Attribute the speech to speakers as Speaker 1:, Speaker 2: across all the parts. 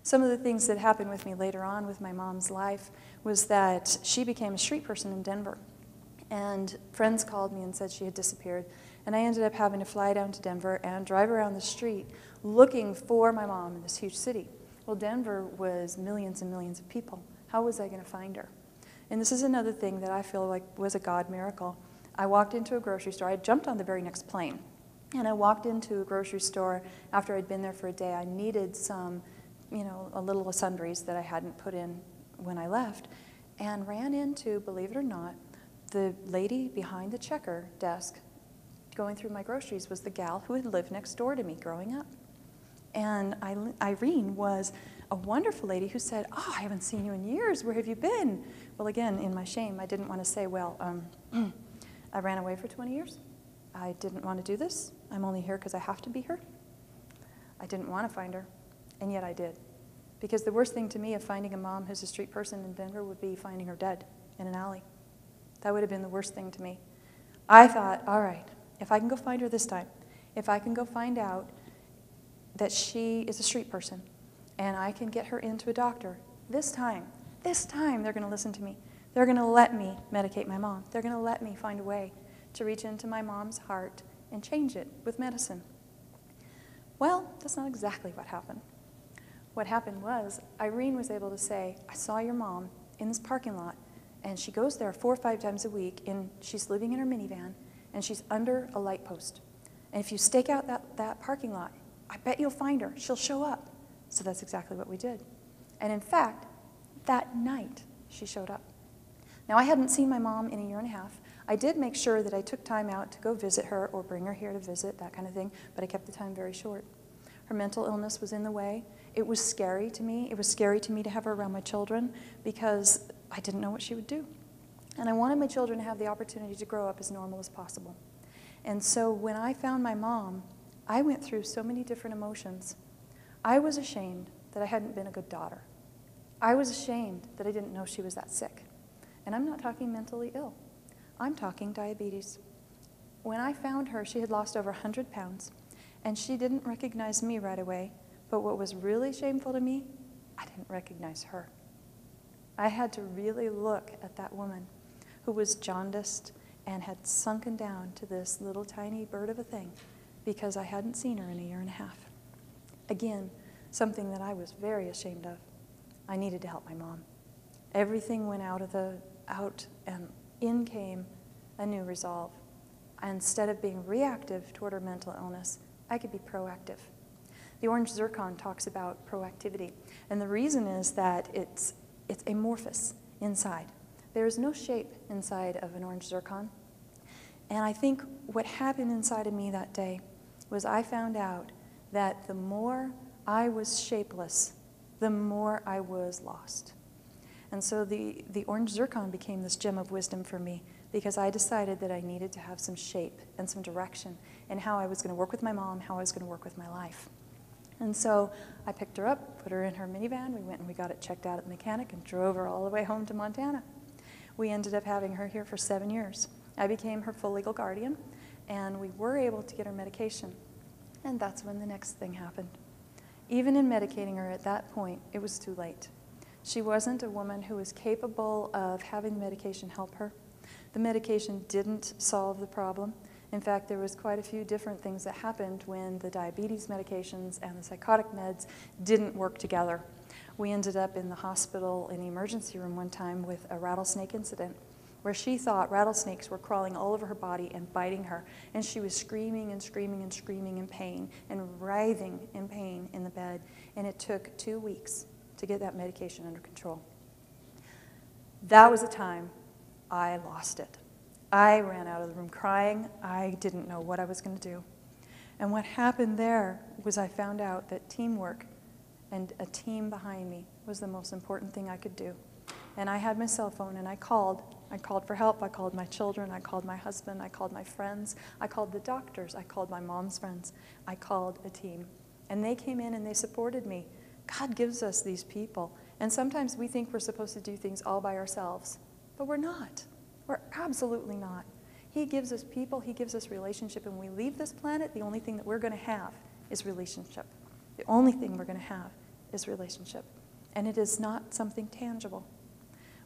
Speaker 1: Some of the things that happened with me later on with my mom's life was that she became a street person in Denver. And friends called me and said she had disappeared. And I ended up having to fly down to Denver and drive around the street looking for my mom in this huge city. Well, Denver was millions and millions of people. How was I going to find her? And this is another thing that I feel like was a God miracle. I walked into a grocery store. I jumped on the very next plane. And I walked into a grocery store after I'd been there for a day. I needed some, a little sundries that I hadn't put in when I left, and ran into, believe it or not, the lady behind the checker desk going through my groceries was the gal who had lived next door to me growing up. And Irene was a wonderful lady who said, "Oh, I haven't seen you in years. Where have you been?" Well, again, in my shame, I didn't want to say, well, I ran away for 20 years. I didn't want to do this. I'm only here because I have to be here. I didn't want to find her, and yet I did. Because the worst thing to me of finding a mom who's a street person in Denver would be finding her dead in an alley. That would have been the worst thing to me. I thought, all right, if I can go find her this time, if I can go find out that she is a street person, and I can get her into a doctor, this time, they're going to listen to me. They're going to let me medicate my mom. They're going to let me find a way to reach into my mom's heart and change it with medicine. Well, that's not exactly what happened. What happened was Irene was able to say, I saw your mom in this parking lot, and she goes there 4 or 5 times a week, and she's living in her minivan, and she's under a light post. And if you stake out that parking lot, I bet you'll find her. She'll show up. So that's exactly what we did. And in fact, that night, she showed up. Now, I hadn't seen my mom in a year and a half. I did make sure that I took time out to go visit her or bring her here to visit, that kind of thing, but I kept the time very short. Her mental illness was in the way. It was scary to me. It was scary to me to have her around my children because I didn't know what she would do. And I wanted my children to have the opportunity to grow up as normal as possible. And so when I found my mom, I went through so many different emotions. I was ashamed that I hadn't been a good daughter. I was ashamed that I didn't know she was that sick. And I'm not talking mentally ill. I'm talking diabetes. When I found her, she had lost over 100 pounds, and she didn't recognize me right away. But what was really shameful to me, I didn't recognize her. I had to really look at that woman who was jaundiced and had sunken down to this little tiny bird of a thing because I hadn't seen her in a year and a half. Again, something that I was very ashamed of. I needed to help my mom. Everything went out and in came a new resolve. Instead of being reactive toward her mental illness, I could be proactive. The orange zircon talks about proactivity, and the reason is that it's amorphous inside. There is no shape inside of an orange zircon. And I think what happened inside of me that day was I found out that the more I was shapeless, the more I was lost. And so the orange zircon became this gem of wisdom for me because I decided that I needed to have some shape and some direction in how I was going to work with my mom, how I was going to work with my life. And so I picked her up, put her in her minivan, we went and we got it checked out at the mechanic and drove her all the way home to Montana. We ended up having her here for 7 years. I became her full legal guardian, and we were able to get her medication. And that's when the next thing happened. Even in medicating her at that point, it was too late. She wasn't a woman who was capable of having the medication help her. The medication didn't solve the problem. In fact, there was quite a few different things that happened when the diabetes medications and the psychotic meds didn't work together. We ended up in the hospital in the emergency room one time with a rattlesnake incident where she thought rattlesnakes were crawling all over her body and biting her, and she was screaming and screaming and screaming in pain and writhing in pain in the bed, and it took 2 weeks to get that medication under control. That was a time I lost it. I ran out of the room crying. I didn't know what I was going to do. And what happened there was I found out that teamwork and a team behind me was the most important thing I could do. And I had my cell phone and I called for help. I called my children, I called my husband, I called my friends, I called the doctors, I called my mom's friends. I called a team. And they came in and they supported me. God gives us these people. And sometimes we think we're supposed to do things all by ourselves, but we're not. We're absolutely not. He gives us people, He gives us relationship, and when we leave this planet, the only thing that we're going to have is relationship. The only thing we're going to have is relationship. And it is not something tangible.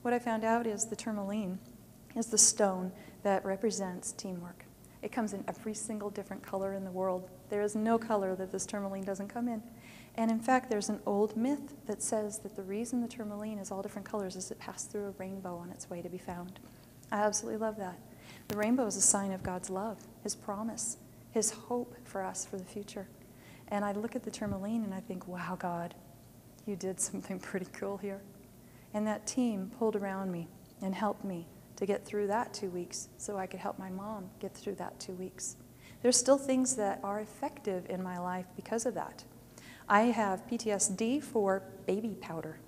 Speaker 1: What I found out is the tourmaline is the stone that represents teamwork. It comes in every single different color in the world. There is no color that this tourmaline doesn't come in. And in fact, there's an old myth that says that the reason the tourmaline is all different colors is it passed through a rainbow on its way to be found. I absolutely love that. The rainbow is a sign of God's love, His promise, His hope for us for the future. And I look at the tourmaline and I think, wow, God, you did something pretty cool here. And that team pulled around me and helped me to get through that 2 weeks so I could help my mom get through that 2 weeks. There's still things that are effective in my life because of that. I have PTSD for baby powder.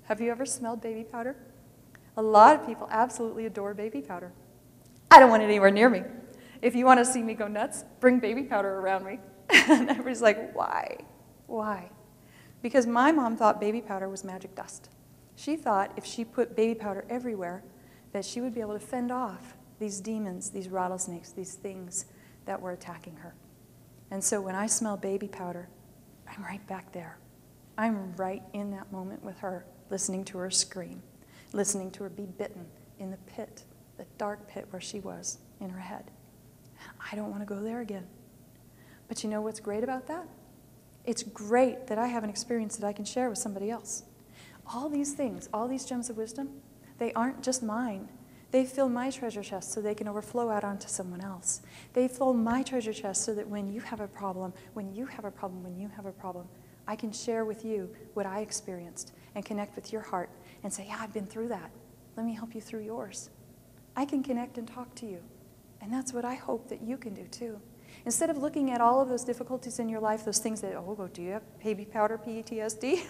Speaker 1: Have you ever smelled baby powder? A lot of people absolutely adore baby powder. I don't want it anywhere near me. If you want to see me go nuts, bring baby powder around me. And everybody's like, why? Why? Because my mom thought baby powder was magic dust. She thought if she put baby powder everywhere, that she would be able to fend off these demons, these rattlesnakes, these things that were attacking her. And so when I smell baby powder, I'm right back there. I'm right in that moment with her, listening to her scream, listening to her be bitten in the pit, the dark pit where she was in her head. I don't want to go there again. But you know what's great about that? It's great that I have an experience that I can share with somebody else. All these things, all these gems of wisdom, they aren't just mine. They fill my treasure chest so they can overflow out onto someone else. They fill my treasure chest so that when you have a problem, I can share with you what I experienced and connect with your heart and say, yeah, I've been through that. Let me help you through yours. I can connect and talk to you. And that's what I hope that you can do too. Instead of looking at all of those difficulties in your life, those things that, oh, do you have baby powder PTSD?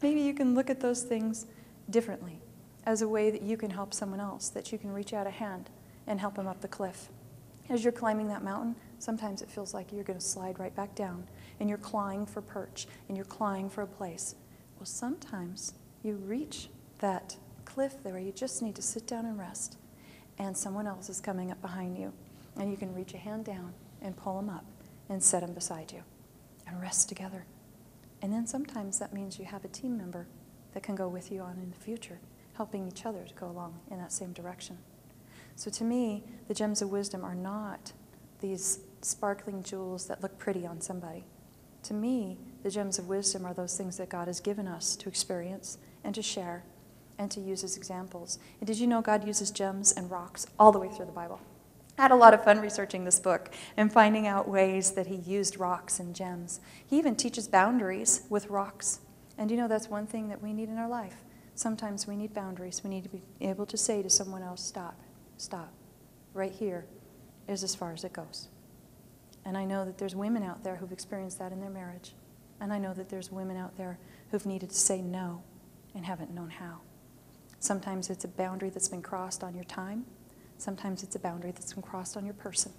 Speaker 1: Maybe you can look at those things differently as a way that you can help someone else, that you can reach out a hand and help them up the cliff. As you're climbing that mountain, sometimes it feels like you're going to slide right back down, and you're clawing for perch, and you're clawing for a place. Well, sometimes you reach that cliff there where you just need to sit down and rest, and someone else is coming up behind you, and you can reach a hand down and pull them up and set them beside you and rest together. And then sometimes that means you have a team member that can go with you on in the future, helping each other to go along in that same direction. So to me, the gems of wisdom are not these sparkling jewels that look pretty on somebody. To me, the gems of wisdom are those things that God has given us to experience and to share and to use as examples. And did you know God uses gems and rocks all the way through the Bible? I had a lot of fun researching this book and finding out ways that he used rocks and gems. He even teaches boundaries with rocks. And you know, that's one thing that we need in our life. Sometimes we need boundaries. We need to be able to say to someone else, stop, stop. Right here is as far as it goes. And I know that there's women out there who've experienced that in their marriage. And I know that there's women out there who've needed to say no and haven't known how. Sometimes it's a boundary that's been crossed on your time. Sometimes it's a boundary that's been crossed on your person.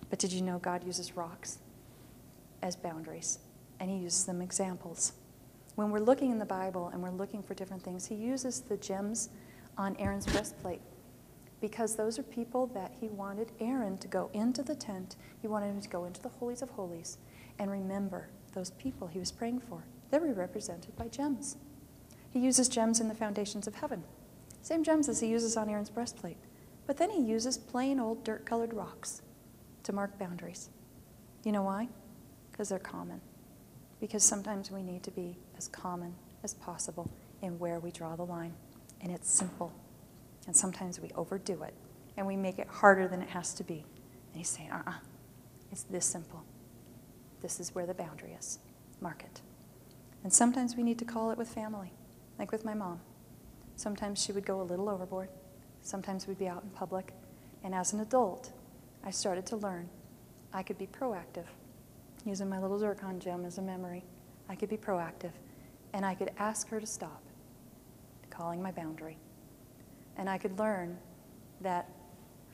Speaker 1: But did you know God uses rocks as boundaries? And he uses them as examples. When we're looking in the Bible and we're looking for different things, he uses the gems on Aaron's breastplate because those are people that he wanted Aaron to go into the tent. He wanted him to go into the holies of holies and remember those people he was praying for. They were represented by gems. He uses gems in the foundations of heaven. Same gems as he uses on Aaron's breastplate. But then he uses plain old dirt-colored rocks to mark boundaries. You know why? Because they're common. Because sometimes we need to be as common as possible in where we draw the line. And it's simple. And sometimes we overdo it. And we make it harder than it has to be. And he's saying, it's this simple. This is where the boundary is. Mark it. And sometimes we need to call it with family, like with my mom. Sometimes she would go a little overboard. Sometimes we'd be out in public. And as an adult, I started to learn I could be proactive. Using my little zircon gem as a memory, I could be proactive. And I could ask her to stop, calling my boundary. And I could learn that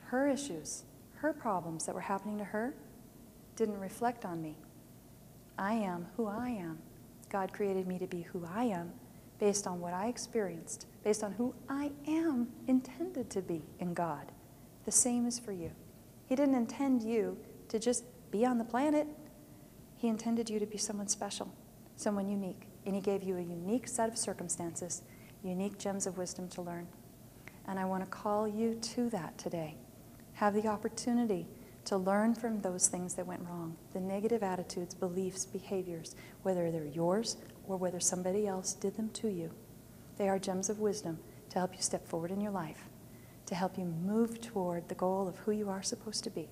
Speaker 1: her issues, her problems that were happening to her, didn't reflect on me. I am who I am. God created me to be who I am based on what I experienced, based on who I am intended to be in God. The same is for you. He didn't intend you to just be on the planet. He intended you to be someone special, someone unique, and He gave you a unique set of circumstances, unique gems of wisdom to learn. And I want to call you to that today. Have the opportunity to learn from those things that went wrong, the negative attitudes, beliefs, behaviors, whether they're yours or whether somebody else did them to you. They are gems of wisdom to help you step forward in your life, to help you move toward the goal of who you are supposed to be,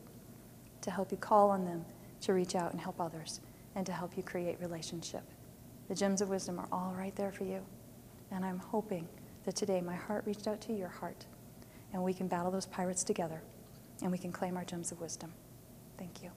Speaker 1: to help you call on them to reach out and help others, and to help you create relationship. The gems of wisdom are all right there for you. And I'm hoping that today my heart reached out to your heart, and we can battle those pirates together, and we can claim our gems of wisdom. Thank you.